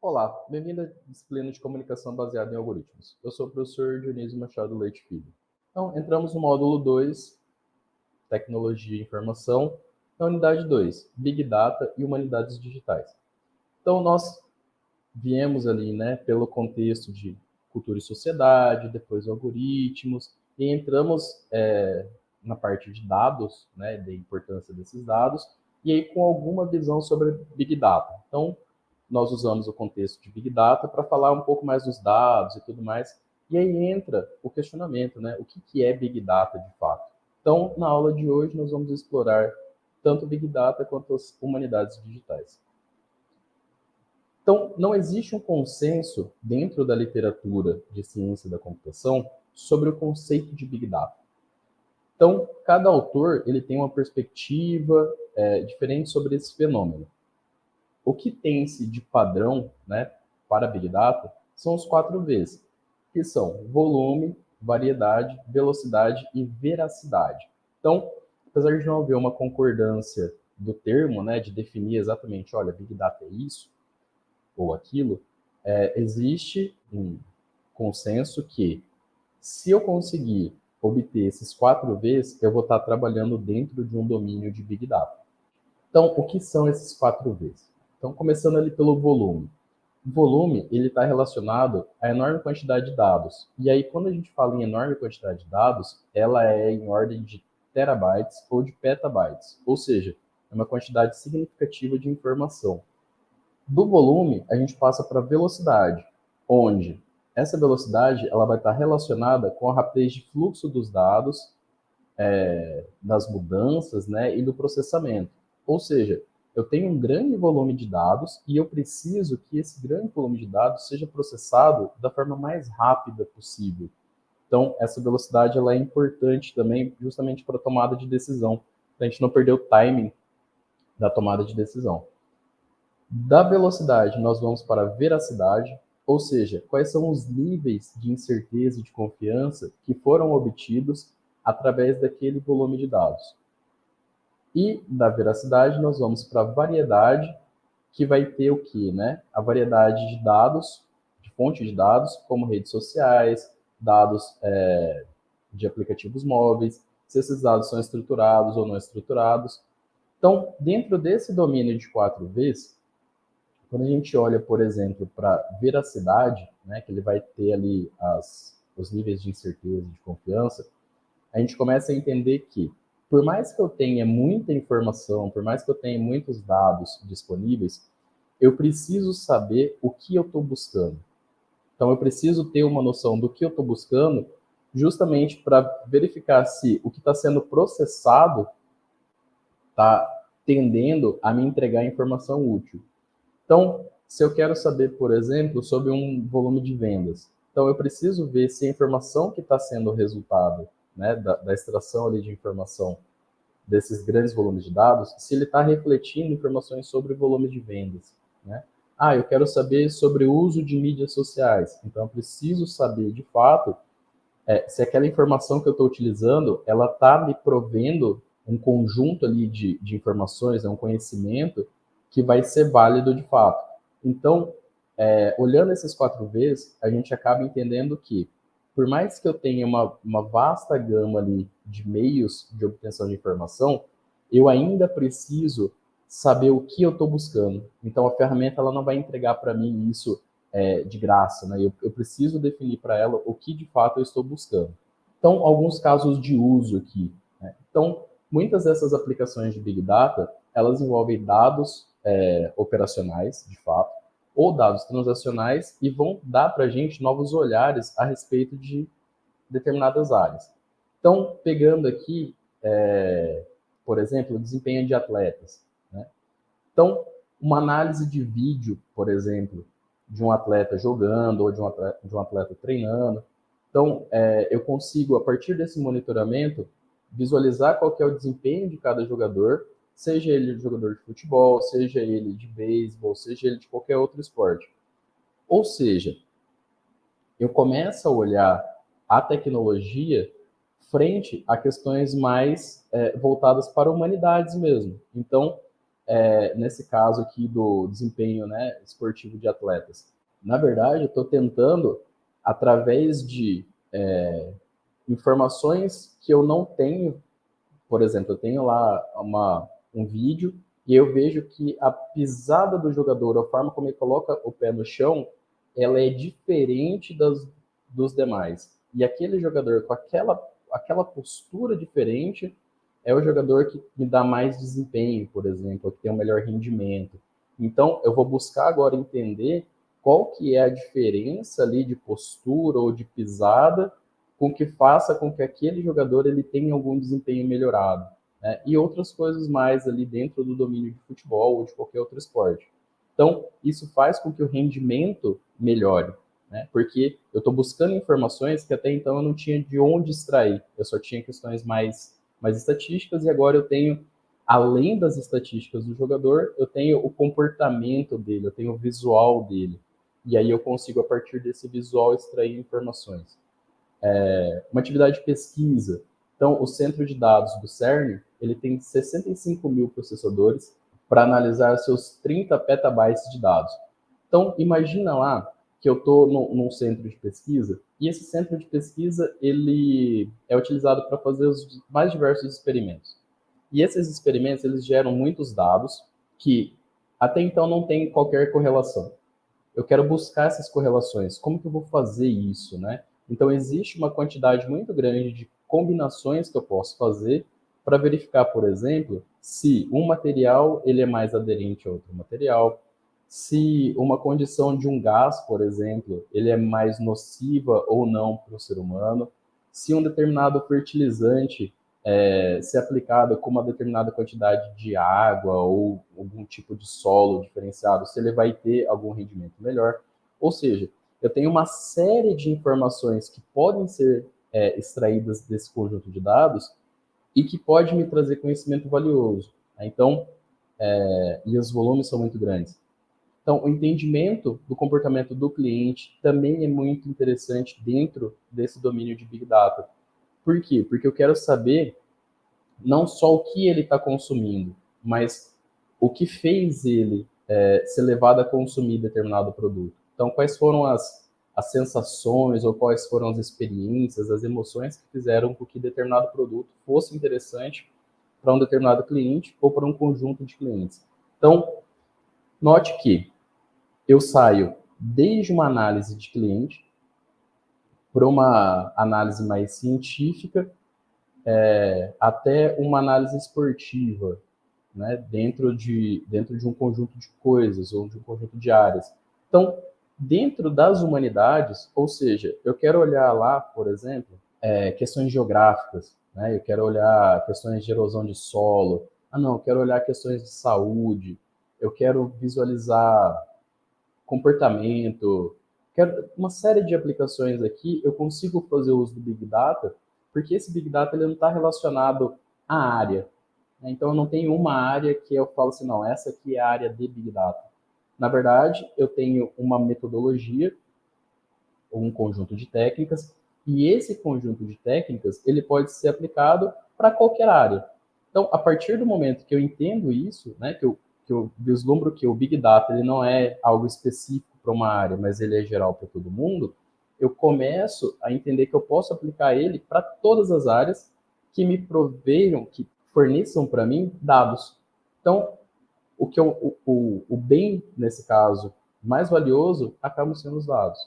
Olá, bem-vindo à disciplina de comunicação baseada em algoritmos. Eu sou o professor Dionísio Machado Leite Filho. Então, entramos no módulo 2, Tecnologia e Informação, na unidade 2, Big Data e Humanidades Digitais. Então, nós viemos ali, pelo contexto de cultura e sociedade, depois algoritmos, e entramos na parte de dados, da importância desses dados, e aí com alguma visão sobre Big Data. Então, nós usamos o contexto de Big Data para falar um pouco mais dos dados e tudo mais. E aí entra o questionamento, O que é Big Data de fato? Então, na aula de hoje, nós vamos explorar tanto Big Data quanto as humanidades digitais. Então, não existe um consenso dentro da literatura de ciência da computação sobre o conceito de Big Data. Então, cada autor ele tem uma perspectiva diferente sobre esse fenômeno. O que tem-se de padrão para Big Data são os 4 Vs, que são volume, variedade, velocidade e veracidade. Então, apesar de não haver uma concordância do termo, de definir exatamente, olha, Big Data é isso ou aquilo, existe um consenso que, se eu conseguir obter esses 4 Vs, eu vou estar trabalhando dentro de um domínio de Big Data. Então, o que são esses 4 Vs? Então, começando ali pelo volume. O volume, ele está relacionado à enorme quantidade de dados. E aí, quando a gente fala em enorme quantidade de dados, ela é em ordem de terabytes ou de petabytes. Ou seja, é uma quantidade significativa de informação. Do volume, a gente passa para a velocidade, onde essa velocidade ela vai estar relacionada com a rapidez de fluxo dos dados, das mudanças, e do processamento. Ou seja, eu tenho um grande volume de dados e eu preciso que esse grande volume de dados seja processado da forma mais rápida possível. Então, essa velocidade ela é importante também justamente para a tomada de decisão, para a gente não perder o timing da tomada de decisão. Da velocidade, nós vamos para a veracidade, ou seja, quais são os níveis de incerteza e de confiança que foram obtidos através daquele volume de dados. E da veracidade, nós vamos para a variedade, que vai ter o quê? A variedade de dados, de fonte de dados, como redes sociais, dados de aplicativos móveis, se esses dados são estruturados ou não estruturados. Então, dentro desse domínio de 4 Vs, quando a gente olha, por exemplo, para veracidade, que ele vai ter ali os níveis de incerteza e de confiança, a gente começa a entender que, por mais que eu tenha muita informação, por mais que eu tenha muitos dados disponíveis, eu preciso saber o que eu estou buscando. Então, eu preciso ter uma noção do que eu estou buscando, justamente para verificar se o que está sendo processado está tendendo a me entregar informação útil. Então, se eu quero saber, por exemplo, sobre um volume de vendas, então eu preciso ver se a informação que está sendo o resultado da extração ali de informação desses grandes volumes de dados, se ele está refletindo informações sobre o volume de vendas. Eu quero saber sobre o uso de mídias sociais, então eu preciso saber, de fato, se aquela informação que eu estou utilizando, ela está me provendo um conjunto ali de informações, um conhecimento que vai ser válido de fato. Então, olhando esses 4 Vs, a gente acaba entendendo que, por mais que eu tenha uma vasta gama ali de meios de obtenção de informação, eu ainda preciso saber o que eu estou buscando. Então, a ferramenta ela não vai entregar para mim isso de graça, Eu preciso definir para ela o que de fato eu estou buscando. Então, alguns casos de uso aqui. Então, muitas dessas aplicações de Big Data, elas envolvem dados operacionais, de fato, ou dados transacionais e vão dar para a gente novos olhares a respeito de determinadas áreas. Então, pegando aqui, por exemplo, o desempenho de atletas. Então, uma análise de vídeo, por exemplo, de um atleta jogando ou de um atleta treinando. Então, eu consigo, a partir desse monitoramento, visualizar qual que é o desempenho de cada jogador, seja ele jogador de futebol, seja ele de beisebol, seja ele de qualquer outro esporte. Ou seja, eu começo a olhar a tecnologia frente a questões mais voltadas para humanidades mesmo. Então, nesse caso aqui do desempenho, né, esportivo de atletas? Na verdade, eu estou tentando, através de informações que eu não tenho, por exemplo, eu tenho lá um vídeo e eu vejo que a pisada do jogador, a forma como ele coloca o pé no chão, ela é diferente dos demais. E aquele jogador com aquela postura diferente é o jogador que me dá mais desempenho, por exemplo, que tem um melhor rendimento. Então, eu vou buscar agora entender qual que é a diferença ali de postura ou de pisada com que faça com que aquele jogador ele tenha algum desempenho melhorado, né? E outras coisas mais ali dentro do domínio de futebol ou de qualquer outro esporte. Então, isso faz com que o rendimento melhore, né? Porque eu estou buscando informações que até então eu não tinha de onde extrair. Eu só tinha questões mais estatísticas e agora eu tenho, além das estatísticas do jogador, eu tenho o comportamento dele, eu tenho o visual dele. E aí eu consigo, a partir desse visual, extrair informações. Uma atividade de pesquisa. Então, o centro de dados do CERN, ele tem 65 mil processadores para analisar seus 30 petabytes de dados. Então, imagina lá que eu estou num centro de pesquisa e esse centro de pesquisa ele é utilizado para fazer os mais diversos experimentos. E esses experimentos eles geram muitos dados que até então não tem qualquer correlação. Eu quero buscar essas correlações. Como que eu vou fazer isso, né? Então, existe uma quantidade muito grande de combinações que eu posso fazer para verificar, por exemplo, se um material ele é mais aderente a outro material, se uma condição de um gás, por exemplo, ele é mais nociva ou não para o ser humano, se um determinado fertilizante ser aplicado com uma determinada quantidade de água ou algum tipo de solo diferenciado, se ele vai ter algum rendimento melhor. Ou seja, eu tenho uma série de informações que podem ser extraídas desse conjunto de dados e que pode me trazer conhecimento valioso. Então, e os volumes são muito grandes. Então, o entendimento do comportamento do cliente também é muito interessante dentro desse domínio de Big Data. Por quê? Porque eu quero saber não só o que ele está consumindo, mas o que fez ele ser levado a consumir determinado produto. Então, quais foram as sensações ou quais foram as experiências, as emoções que fizeram com que determinado produto fosse interessante para um determinado cliente ou para um conjunto de clientes. Então, note que eu saio desde uma análise de cliente para uma análise mais científica, até uma análise esportiva, né, dentro de um conjunto de coisas ou de um conjunto de áreas. Então, dentro das humanidades, ou seja, eu quero olhar lá, por exemplo, questões geográficas, né, eu quero olhar questões de erosão de solo, não, eu quero olhar questões de saúde, eu quero visualizar comportamento, quero uma série de aplicações aqui, eu consigo fazer uso do Big Data, porque esse Big Data ele não está relacionado à área, né? Então, eu não tenho uma área que eu falo assim, não, essa aqui é a área de Big Data. Na verdade, eu tenho uma metodologia, ou um conjunto de técnicas, e esse conjunto de técnicas, ele pode ser aplicado para qualquer área. Então, a partir do momento que eu entendo isso, né, que eu vislumbro que o Big Data ele não é algo específico para uma área, mas ele é geral para todo mundo, eu começo a entender que eu posso aplicar ele para todas as áreas que me proveiam, que forneçam para mim dados. Então, o bem, nesse caso, mais valioso, acabam sendo os dados.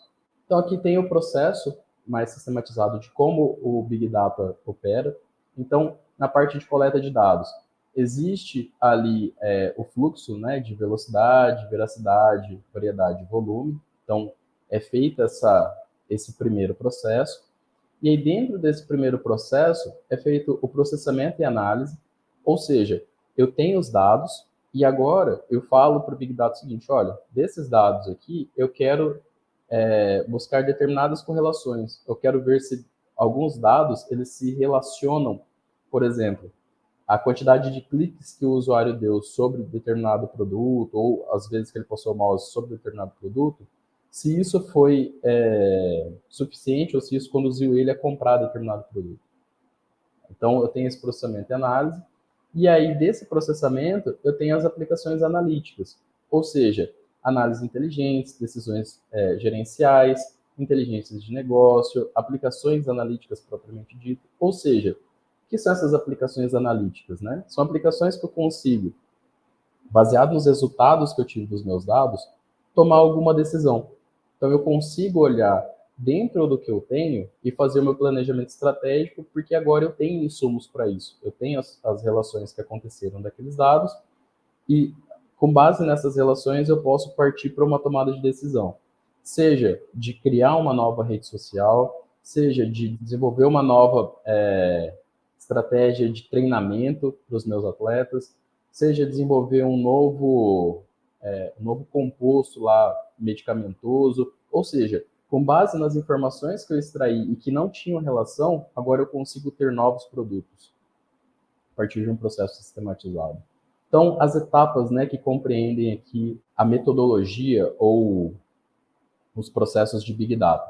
Então, aqui tem o processo mais sistematizado de como o Big Data opera. Então, na parte de coleta de dados, existe ali o fluxo, né, de velocidade, veracidade, variedade e volume. Então, é feito esse primeiro processo. E aí, dentro desse primeiro processo, é feito o processamento e análise, ou seja, eu tenho os dados e agora eu falo para o Big Data o seguinte, olha, desses dados aqui, eu quero buscar determinadas correlações. Eu quero ver se alguns dados eles se relacionam, por exemplo, a quantidade de cliques que o usuário deu sobre determinado produto, ou às vezes que ele passou o mouse sobre determinado produto, se isso foi suficiente ou se isso conduziu ele a comprar determinado produto. Então, eu tenho esse processamento e análise. E aí, desse processamento, eu tenho as aplicações analíticas, ou seja, análises inteligentes, decisões gerenciais, inteligências de negócio, aplicações analíticas propriamente dito, ou seja, o que são essas aplicações analíticas, né? São aplicações que eu consigo, baseado nos resultados que eu tive dos meus dados, tomar alguma decisão. Então, eu consigo olhar dentro do que eu tenho e fazer o meu planejamento estratégico, porque agora eu tenho insumos para isso. Eu tenho as relações que aconteceram daqueles dados e, com base nessas relações, eu posso partir para uma tomada de decisão. Seja de criar uma nova rede social, seja de desenvolver uma nova estratégia de treinamento para os meus atletas, seja desenvolver um novo composto lá medicamentoso, ou seja, com base nas informações que eu extraí e que não tinham relação, agora eu consigo ter novos produtos a partir de um processo sistematizado. Então, as etapas, né, que compreendem aqui a metodologia ou os processos de Big Data.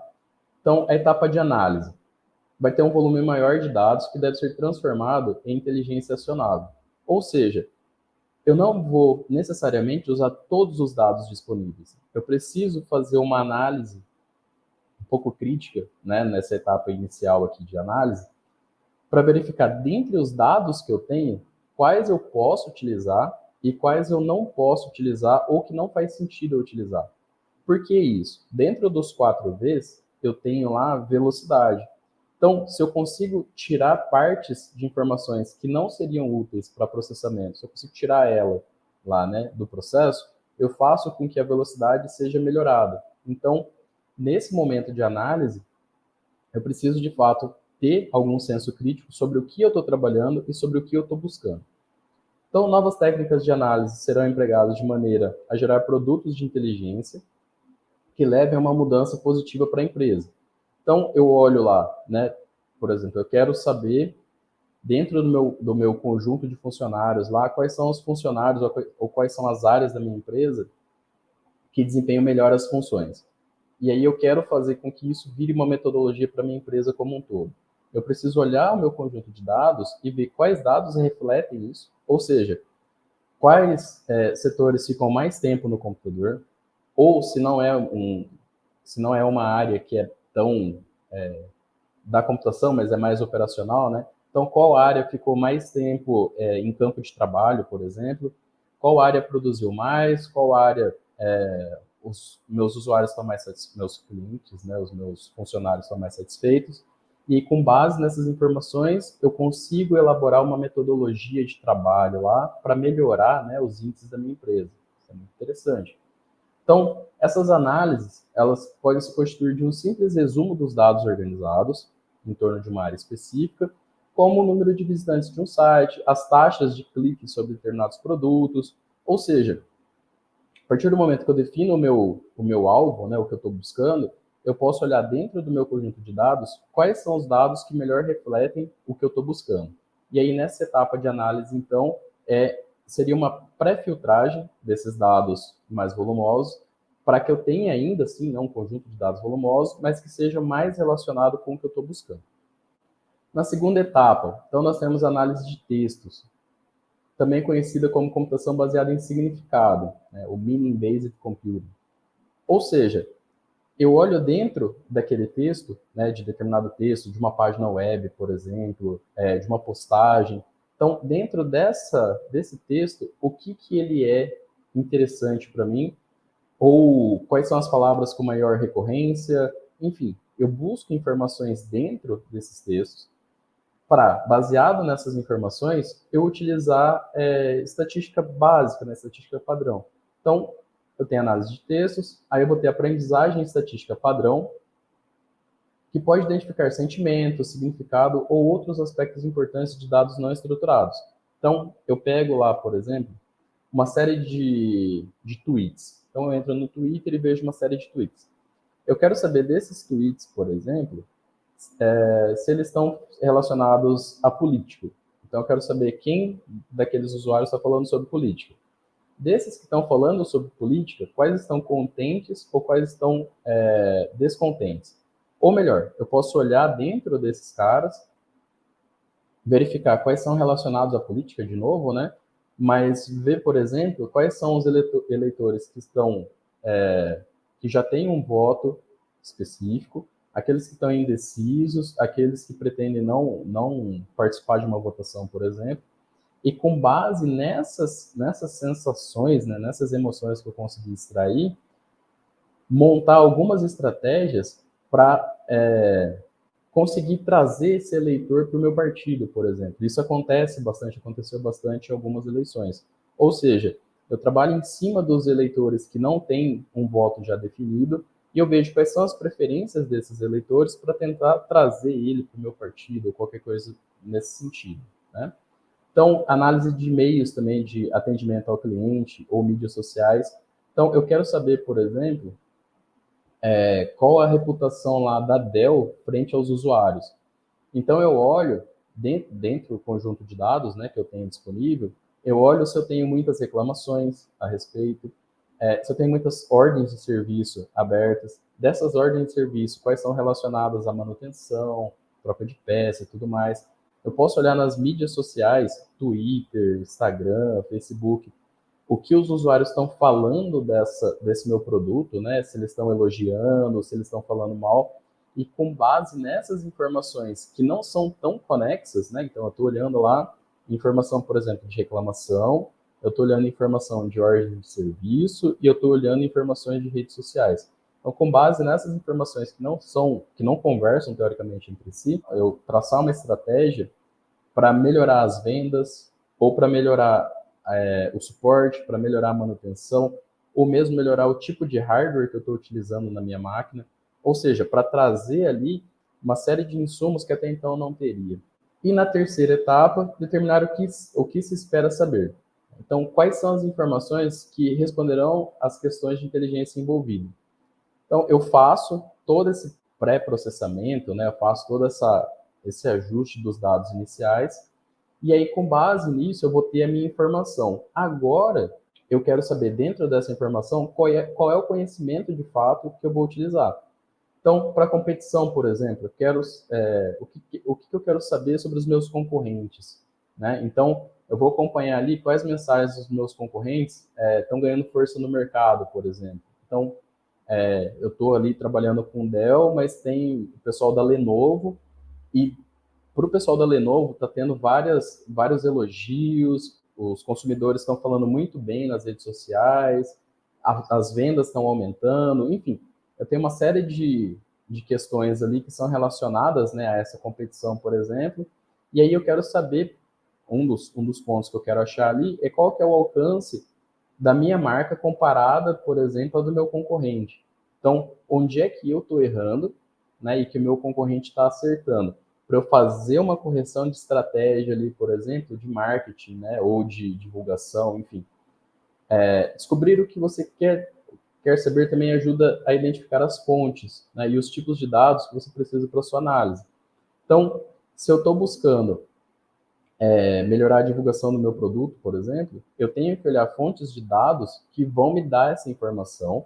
Então, a etapa de análise vai ter um volume maior de dados que deve ser transformado em inteligência acionável. Ou seja, eu não vou necessariamente usar todos os dados disponíveis. Eu preciso fazer uma análise um pouco crítica, né, nessa etapa inicial aqui de análise, para verificar dentre os dados que eu tenho, quais eu posso utilizar e quais eu não posso utilizar ou que não faz sentido eu utilizar. Por que isso? Dentro dos 4Vs, eu tenho lá velocidade. Então, se eu consigo tirar partes de informações que não seriam úteis para processamento, se eu consigo tirar ela lá, né, do processo, eu faço com que a velocidade seja melhorada. Então, nesse momento de análise, eu preciso, de fato, ter algum senso crítico sobre o que eu estou trabalhando e sobre o que eu estou buscando. Então, novas técnicas de análise serão empregadas de maneira a gerar produtos de inteligência que levem a uma mudança positiva para a empresa. Então, eu olho lá, né, por exemplo, eu quero saber, dentro do meu conjunto de funcionários lá, quais são os funcionários ou quais são as áreas da minha empresa que desempenham melhor as funções. E aí eu quero fazer com que isso vire uma metodologia para a minha empresa como um todo. Eu preciso olhar o meu conjunto de dados e ver quais dados refletem isso, ou seja, quais setores ficam mais tempo no computador, ou se não é uma área que é tão da computação, mas é mais operacional, né? Então, qual área ficou mais tempo em campo de trabalho, por exemplo? Qual área produziu mais? Qual área os meus usuários estão mais satisfeitos, meus clientes, né, os meus funcionários estão mais satisfeitos? E com base nessas informações, eu consigo elaborar uma metodologia de trabalho lá para melhorar, né, os índices da minha empresa. Isso é muito interessante. Então, essas análises, elas podem se constituir de um simples resumo dos dados organizados em torno de uma área específica, como o número de visitantes de um site, as taxas de clique sobre determinados produtos, ou seja, a partir do momento que eu defino o meu alvo, né, o que eu estou buscando, eu posso olhar dentro do meu conjunto de dados quais são os dados que melhor refletem o que eu estou buscando. E aí, nessa etapa de análise, então, seria uma pré-filtragem desses dados mais volumosos, para que eu tenha ainda, assim, né, um conjunto de dados volumosos, mas que seja mais relacionado com o que eu estou buscando. Na segunda etapa, então, nós temos análise de textos, também conhecida como computação baseada em significado, né, o Meaning-Based Computing. Ou seja, eu olho dentro daquele texto, né, de determinado texto, de uma página web, por exemplo, de uma postagem. Então, dentro desse texto, o que ele é interessante para mim, ou quais são as palavras com maior recorrência, enfim, eu busco informações dentro desses textos para, baseado nessas informações, eu utilizar estatística básica, né, estatística padrão. Então, eu tenho análise de textos, aí eu vou ter aprendizagem estatística padrão, que pode identificar sentimento, significado ou outros aspectos importantes de dados não estruturados. Então, eu pego lá, por exemplo, uma série de tweets. Então, eu entro no Twitter e vejo uma série de tweets. Eu quero saber desses tweets, por exemplo, se eles estão relacionados a político. Então, eu quero saber quem daqueles usuários está falando sobre política. Desses que estão falando sobre política, quais estão contentes ou quais estão descontentes? Ou melhor, eu posso olhar dentro desses caras verificar quais são relacionados à política, de novo, né? Mas ver, por exemplo, quais são os eleitores que estão, que já têm um voto específico, aqueles que estão indecisos, aqueles que pretendem não participar de uma votação, por exemplo, e com base nessas sensações, né, nessas emoções que eu consegui extrair, montar algumas estratégias para conseguir trazer esse eleitor para o meu partido, por exemplo. Isso aconteceu bastante em algumas eleições. Ou seja, eu trabalho em cima dos eleitores que não têm um voto já definido e eu vejo quais são as preferências desses eleitores para tentar trazer ele para o meu partido ou qualquer coisa nesse sentido, né? Então, análise de e-mails também, de atendimento ao cliente ou mídias sociais. Então, eu quero saber, por exemplo, qual a reputação lá da Dell frente aos usuários. Então, eu olho, dentro do conjunto de dados, né, que eu tenho disponível, eu olho se eu tenho muitas reclamações a respeito, se eu tenho muitas ordens de serviço abertas. Dessas ordens de serviço, quais são relacionadas à manutenção, troca de peça e tudo mais. Eu posso olhar nas mídias sociais, Twitter, Instagram, Facebook, o que os usuários estão falando desse meu produto, né? Se eles estão elogiando, se eles estão falando mal. E com base nessas informações que não são tão conexas, né? Então, eu estou olhando lá informação, por exemplo, de reclamação, eu estou olhando informação de ordem de serviço e eu estou olhando informações de redes sociais. Então, com base nessas informações que não conversam teoricamente entre si, eu traçar uma estratégia para melhorar as vendas ou para melhorar o suporte, para melhorar a manutenção, ou mesmo melhorar o tipo de hardware que eu estou utilizando na minha máquina. Ou seja, para trazer ali uma série de insumos que até então eu não teria. E na terceira etapa, determinar o que se espera saber. Então, quais são as informações que responderão às questões de inteligência envolvida? Então, eu faço todo esse pré-processamento, né? Eu faço esse ajuste dos dados iniciais, e aí, com base nisso, eu vou ter a minha informação. Agora, eu quero saber, dentro dessa informação, qual é o conhecimento de fato que eu vou utilizar. Então, para competição, por exemplo, eu quero, o que eu quero saber sobre os meus concorrentes, né? Então, eu vou acompanhar ali quais mensagens dos meus concorrentes estão ganhando força no mercado, por exemplo. Então, eu estou ali trabalhando com Dell, mas tem o pessoal da Lenovo, e para o pessoal da Lenovo está tendo vários elogios, os consumidores estão falando muito bem nas redes sociais, as vendas estão aumentando, enfim, eu tenho uma série de questões ali que são relacionadas, né, a essa competição, por exemplo, e aí eu quero saber, um dos pontos que eu quero achar ali é qual que é o alcance da minha marca comparada, por exemplo, ao do meu concorrente. Então, onde é que eu estou errando, né, e que o meu concorrente está acertando? Para eu fazer uma correção de estratégia ali, por exemplo, de marketing, né, ou de divulgação, enfim. Descobrir o que você quer saber também ajuda a identificar as fontes, né, e os tipos de dados que você precisa para a sua análise. Então, se eu estou buscando melhorar a divulgação do meu produto, por exemplo, eu tenho que olhar fontes de dados que vão me dar essa informação,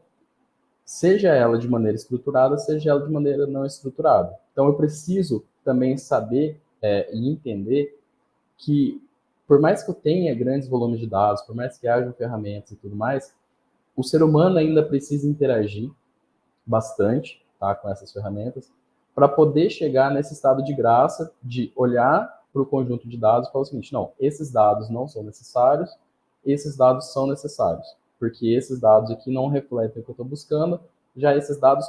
seja ela de maneira estruturada, seja ela de maneira não estruturada. Então, eu preciso também saber e entender que, por mais que eu tenha grandes volumes de dados, por mais que haja ferramentas e tudo mais, o ser humano ainda precisa interagir bastante, tá, com essas ferramentas, para poder chegar nesse estado de graça de olhar para o conjunto de dados e falar o seguinte: não, esses dados não são necessários, esses dados são necessários, porque esses dados aqui não refletem o que eu estou buscando, já esses dados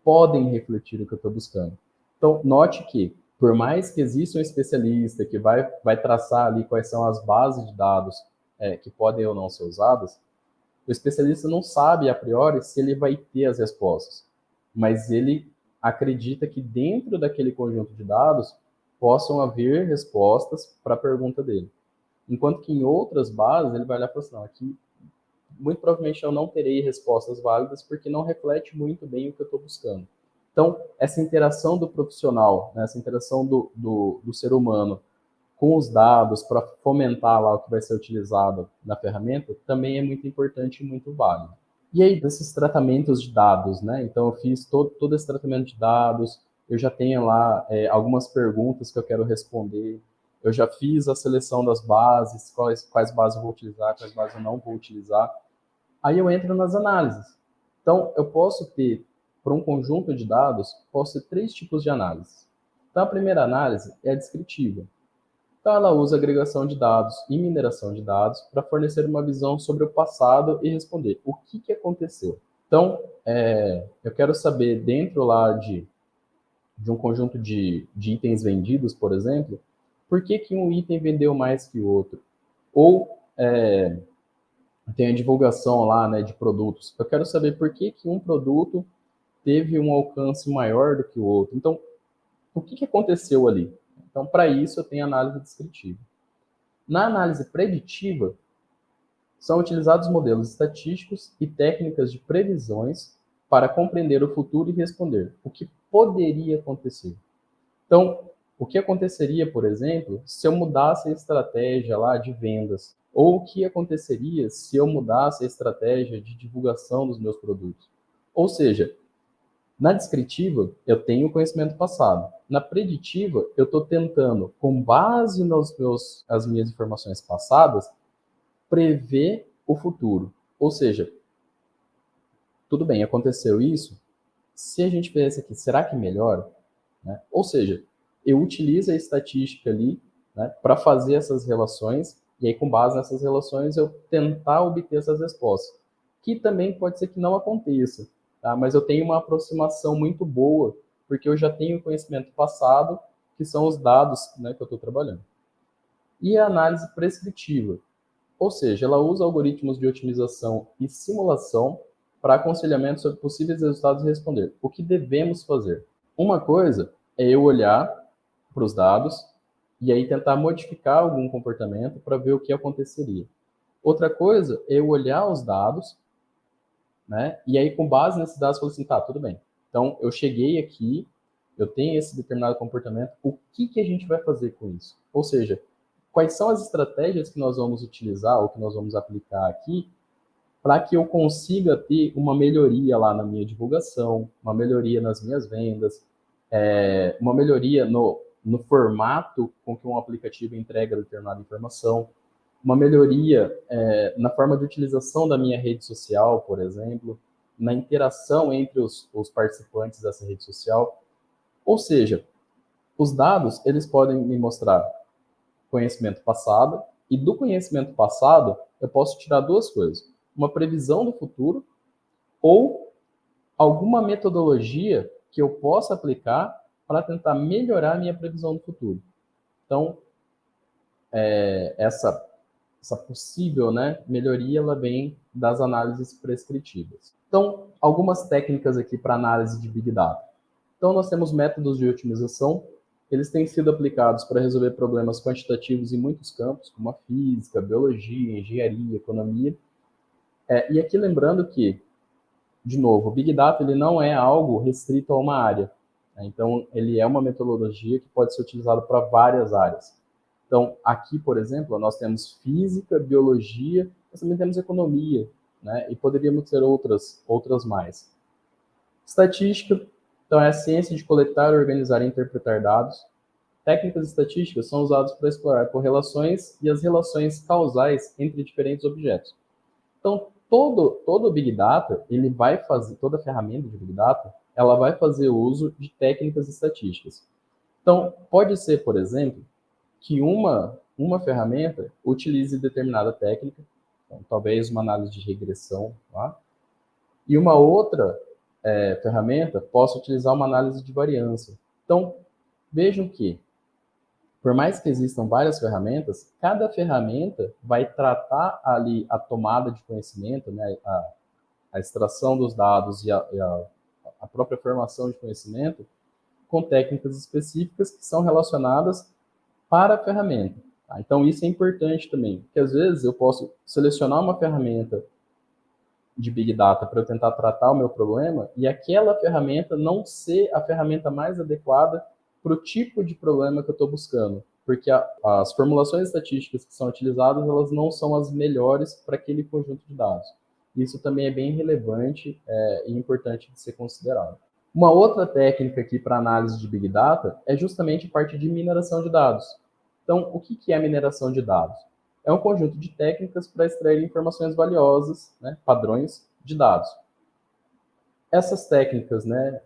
podem refletir o que eu estou buscando. Então, note que, por mais que exista um especialista que vai traçar ali quais são as bases de dados que podem ou não ser usadas, o especialista não sabe a priori se ele vai ter as respostas, mas ele acredita que dentro daquele conjunto de dados possam haver respostas para a pergunta dele. Enquanto que em outras bases ele vai olhar e falar assim: não, aqui muito provavelmente eu não terei respostas válidas porque não reflete muito bem o que eu estou buscando. Então, essa interação do profissional, né, essa interação do ser humano com os dados para fomentar lá o que vai ser utilizado na ferramenta, também é muito importante e muito válido. E aí, desses tratamentos de dados, né? Então, eu fiz todo esse tratamento de dados, eu já tenho lá algumas perguntas que eu quero responder. eu já fiz a seleção das bases, quais bases eu vou utilizar, quais bases eu não vou utilizar. Aí eu entro nas análises. Então, eu posso ter, para um conjunto de dados, posso ter 3 tipos de análise. Então, a primeira análise é a descritiva. Então, ela usa agregação de dados e mineração de dados para fornecer uma visão sobre o passado e responder o que aconteceu. Então, eu quero saber, dentro lá de um conjunto de itens vendidos, por exemplo, por que um item vendeu mais que o outro? Ou tem a divulgação lá, né, de produtos. Eu quero saber por que um produto teve um alcance maior do que o outro. Então, o que aconteceu ali? Então, para isso, eu tenho análise descritiva. Na análise preditiva, são utilizados modelos estatísticos e técnicas de previsões para compreender o futuro e responder o que poderia acontecer. Então, o que aconteceria, por exemplo, se eu mudasse a estratégia lá de vendas? Ou o que aconteceria se eu mudasse a estratégia de divulgação dos meus produtos? Ou seja, na descritiva, eu tenho o conhecimento passado. Na preditiva, eu estou tentando, com base nas minhas informações passadas, prever o futuro. Ou seja, tudo bem, aconteceu isso. Se a gente fizer isso aqui, será que melhora? Né? Ou seja, eu utilizo a estatística ali, né, para fazer essas relações, e aí com base nessas relações eu tentar obter essas respostas. Que também pode ser que não aconteça, tá? Mas eu tenho uma aproximação muito boa, porque eu já tenho conhecimento passado, que são os dados, né, que eu estou trabalhando. E a análise prescritiva, ou seja, ela usa algoritmos de otimização e simulação para aconselhamento sobre possíveis resultados e responder o que devemos fazer. Uma coisa é eu olhar para os dados e aí tentar modificar algum comportamento para ver o que aconteceria. Outra coisa é eu olhar os dados, né? E aí, com base nesses dados, falar assim, tá, tudo bem. Então, eu cheguei aqui, eu tenho esse determinado comportamento, o que a gente vai fazer com isso? Ou seja, quais são as estratégias que nós vamos utilizar ou que nós vamos aplicar aqui para que eu consiga ter uma melhoria lá na minha divulgação, uma melhoria nas minhas vendas, uma melhoria no formato com que um aplicativo entrega determinada informação, uma melhoria na forma de utilização da minha rede social, por exemplo, na interação entre os participantes dessa rede social. Ou seja, os dados, eles podem me mostrar conhecimento passado, e do conhecimento passado, eu posso tirar 2 coisas. Uma previsão do futuro ou alguma metodologia que eu possa aplicar para tentar melhorar a minha previsão do futuro. Então, essa possível, né, melhoria, ela vem das análises prescritivas. Então, algumas técnicas aqui para análise de Big Data. Então, nós temos métodos de otimização. Eles têm sido aplicados para resolver problemas quantitativos em muitos campos, como a física, biologia, engenharia, economia. E aqui lembrando que, de novo, o Big Data ele não é algo restrito a uma área. Né? Então, ele é uma metodologia que pode ser utilizada para várias áreas. Então, aqui, por exemplo, nós temos física, biologia, mas também temos economia, né? E poderíamos ter outras mais. Estatística, então, é a ciência de coletar, organizar e interpretar dados. Técnicas estatísticas são usadas para explorar correlações e as relações causais entre diferentes objetos. Então, todo Big Data, ele vai fazer, toda ferramenta de Big Data, ela vai fazer uso de técnicas estatísticas. Então, pode ser, por exemplo, que uma ferramenta utilize determinada técnica, então, talvez uma análise de regressão, tá? E uma outra ferramenta possa utilizar uma análise de variância. Então, vejam que, por mais que existam várias ferramentas, cada ferramenta vai tratar ali a tomada de conhecimento, né, a extração dos dados e a própria formação de conhecimento com técnicas específicas que são relacionadas para a ferramenta. Tá? Então, isso é importante também, porque às vezes eu posso selecionar uma ferramenta de Big Data para eu tentar tratar o meu problema e aquela ferramenta não ser a ferramenta mais adequada para o tipo de problema que eu estou buscando, porque as formulações estatísticas que são utilizadas, elas não são as melhores para aquele conjunto de dados. Isso também é bem relevante e importante de ser considerado. Uma outra técnica aqui para análise de Big Data é justamente a parte de mineração de dados. Então, o que é a mineração de dados? É um conjunto de técnicas para extrair informações valiosas, né, padrões de dados. Essas técnicas, né,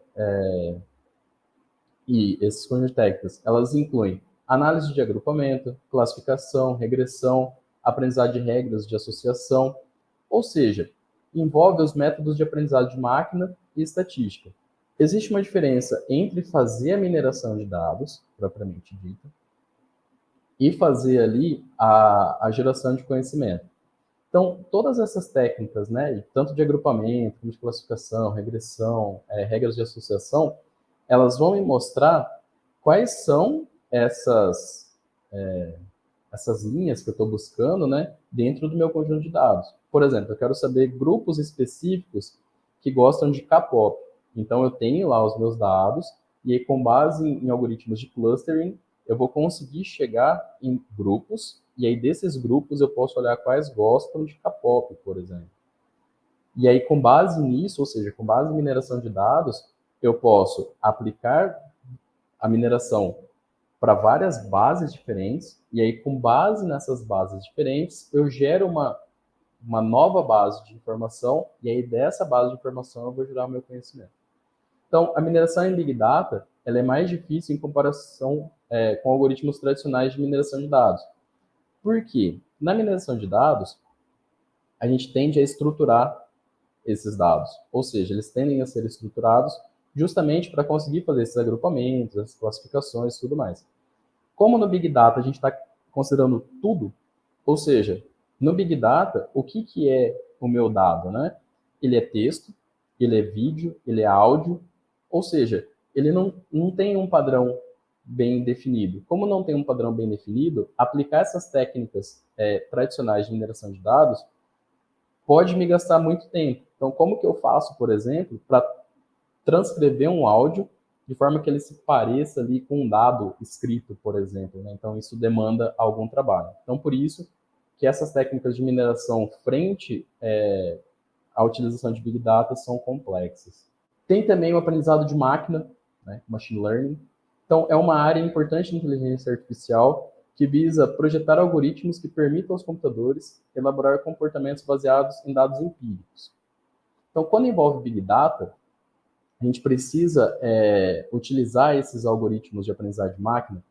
e esses conjuntos de técnicas, elas incluem análise de agrupamento, classificação, regressão, aprendizado de regras de associação, ou seja, envolve os métodos de aprendizado de máquina e estatística. Existe uma diferença entre fazer a mineração de dados, propriamente dita, e fazer ali a geração de conhecimento. Então, todas essas técnicas, né, tanto de agrupamento, como de classificação, regressão, regras de associação, elas vão me mostrar quais são essas linhas que eu estou buscando, né, dentro do meu conjunto de dados. Por exemplo, eu quero saber grupos específicos que gostam de K-pop. Então, eu tenho lá os meus dados, e aí, com base em algoritmos de clustering, eu vou conseguir chegar em grupos, e aí desses grupos eu posso olhar quais gostam de K-pop, por exemplo. E aí, com base nisso, ou seja, com base em mineração de dados, eu posso aplicar a mineração para várias bases diferentes, e aí, com base nessas bases diferentes, eu gero uma nova base de informação, e aí dessa base de informação eu vou gerar o meu conhecimento. Então, a mineração em Big Data ela é mais difícil em comparação com algoritmos tradicionais de mineração de dados. Por quê? Na mineração de dados, a gente tende a estruturar esses dados, ou seja, eles tendem a ser estruturados justamente para conseguir fazer esses agrupamentos, as classificações e tudo mais. Como no Big Data a gente está considerando tudo, ou seja, no Big Data, o que é o meu dado, né? Ele é texto, ele é vídeo, ele é áudio, ou seja, ele não tem um padrão bem definido. Como não tem um padrão bem definido, aplicar essas técnicas tradicionais de mineração de dados pode me gastar muito tempo. Então, como que eu faço, por exemplo, para transcrever um áudio de forma que ele se pareça ali com um dado escrito, por exemplo, né? Então, isso demanda algum trabalho. Então, por isso que essas técnicas de mineração frente à utilização de Big Data são complexas. Tem também o aprendizado de máquina, né? Machine Learning. Então, é uma área importante de inteligência artificial que visa projetar algoritmos que permitam aos computadores elaborar comportamentos baseados em dados empíricos. Então, quando envolve Big Data, a gente precisa utilizar esses algoritmos de aprendizagem de máquina,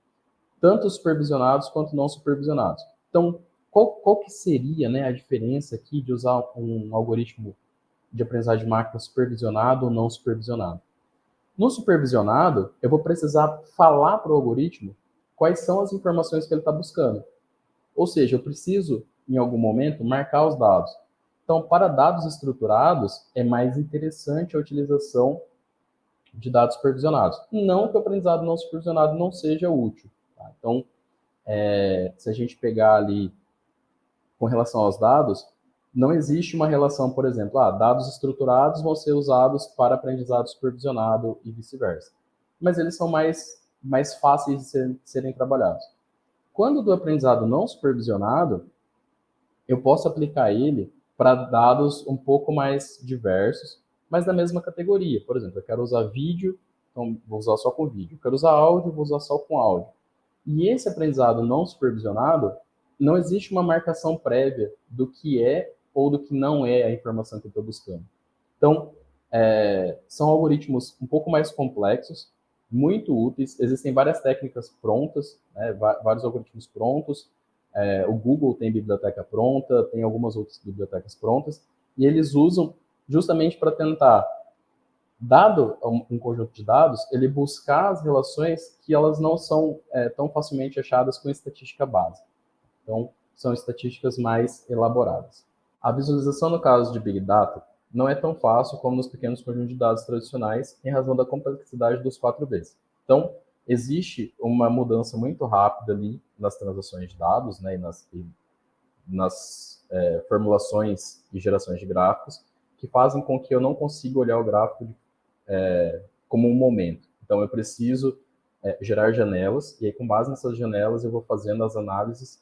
tanto supervisionados quanto não supervisionados. Então, qual que seria, né, a diferença aqui de usar um algoritmo de aprendizagem de máquina supervisionado ou não supervisionado? No supervisionado, eu vou precisar falar para o algoritmo quais são as informações que ele está buscando. Ou seja, eu preciso, em algum momento, marcar os dados. Então, para dados estruturados, é mais interessante a utilização de dados supervisionados. Não que o aprendizado não supervisionado não seja útil. Tá? Então, se a gente pegar ali com relação aos dados, não existe uma relação, por exemplo, dados estruturados vão ser usados para aprendizado supervisionado e vice-versa. Mas eles são mais fáceis de serem trabalhados. Quando do aprendizado não supervisionado, eu posso aplicar ele para dados um pouco mais diversos, mas da mesma categoria. Por exemplo, eu quero usar vídeo, então vou usar só com vídeo. Eu quero usar áudio, vou usar só com áudio. E esse aprendizado não supervisionado, não existe uma marcação prévia do que é ou do que não é a informação que eu estou buscando. Então, são algoritmos um pouco mais complexos, muito úteis. Existem várias técnicas prontas, né, vários algoritmos prontos. O Google tem biblioteca pronta, tem algumas outras bibliotecas prontas, e eles usam justamente para tentar, dado um conjunto de dados, ele buscar as relações que elas não são tão facilmente achadas com estatística básica. Então, são estatísticas mais elaboradas. A visualização no caso de Big Data não é tão fácil como nos pequenos conjuntos de dados tradicionais, em razão da complexidade dos 4Vs. Então, existe uma mudança muito rápida ali nas transações de dados, né, e nas formulações e gerações de gráficos, que fazem com que eu não consiga olhar o gráfico como um momento. Então, eu preciso gerar janelas, e aí, com base nessas janelas, eu vou fazendo as análises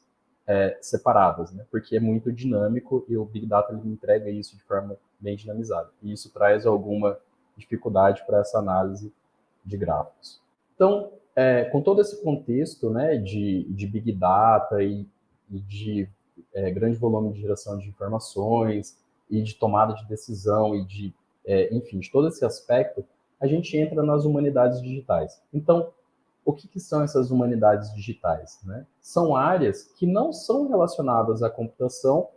separadas, né? Porque é muito dinâmico e o Big Data ele entrega isso de forma bem dinamizada. E isso traz alguma dificuldade para essa análise de gráficos. Então, com todo esse contexto, né, de Big Data e de grande volume de geração de informações e de tomada de decisão e enfim, de todo esse aspecto, a gente entra nas humanidades digitais. Então, o que são essas humanidades digitais? Né? São áreas que não são relacionadas à computação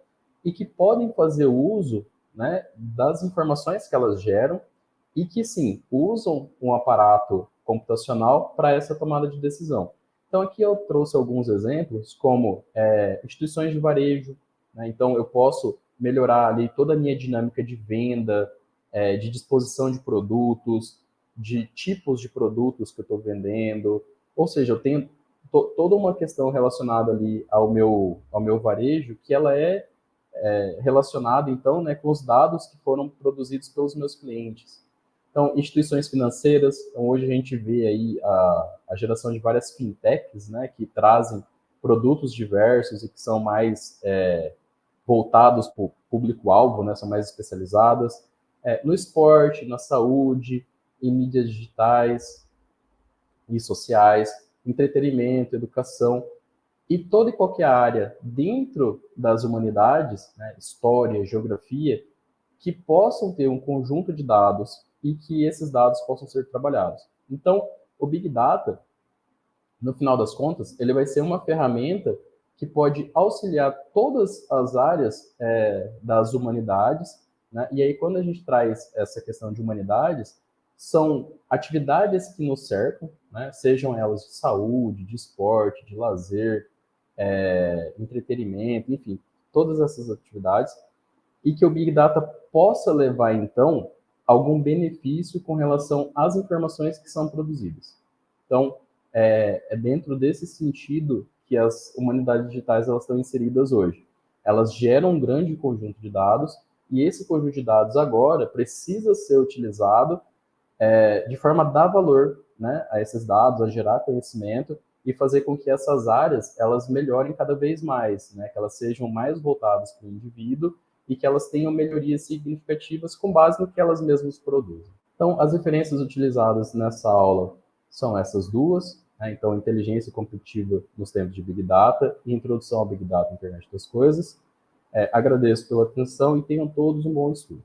e que podem fazer uso, né, das informações que elas geram e que, sim, usam um aparato computacional para essa tomada de decisão. Então, aqui eu trouxe alguns exemplos, como instituições de varejo, né? Então, eu posso melhorar ali toda a minha dinâmica de venda, de disposição de produtos, de tipos de produtos que eu estou vendendo, ou seja, eu tenho toda uma questão relacionada ali ao meu varejo, que ela é relacionada, então, né, com os dados que foram produzidos pelos meus clientes. Então, instituições financeiras, então hoje a gente vê aí a geração de várias fintechs, né, que trazem produtos diversos e que são mais voltados para o público-alvo, né, são mais especializadas. No esporte, na saúde, em mídias digitais e sociais, entretenimento, educação, e toda e qualquer área dentro das humanidades, né, história, geografia, que possam ter um conjunto de dados e que esses dados possam ser trabalhados. Então, o Big Data, no final das contas, ele vai ser uma ferramenta que pode auxiliar todas as áreas das humanidades, né? E aí, quando a gente traz essa questão de humanidades, são atividades que nos cercam, né? Sejam elas de saúde, de esporte, de lazer, entretenimento, enfim, todas essas atividades, e que o Big Data possa levar, então, algum benefício com relação às informações que são produzidas. Então, é dentro desse sentido que as humanidades digitais elas estão inseridas hoje. Elas geram um grande conjunto de dados, e esse conjunto de dados agora precisa ser utilizado de forma a dar valor, né, a esses dados, a gerar conhecimento e fazer com que essas áreas elas melhorem cada vez mais, né, que elas sejam mais voltadas para o indivíduo e que elas tenham melhorias significativas com base no que elas mesmas produzem. Então, as referências utilizadas nessa aula são essas duas, né? Então, inteligência competitiva nos tempos de Big Data e introdução ao Big Data, Internet das Coisas. Agradeço pela atenção e tenham todos um bom estudo.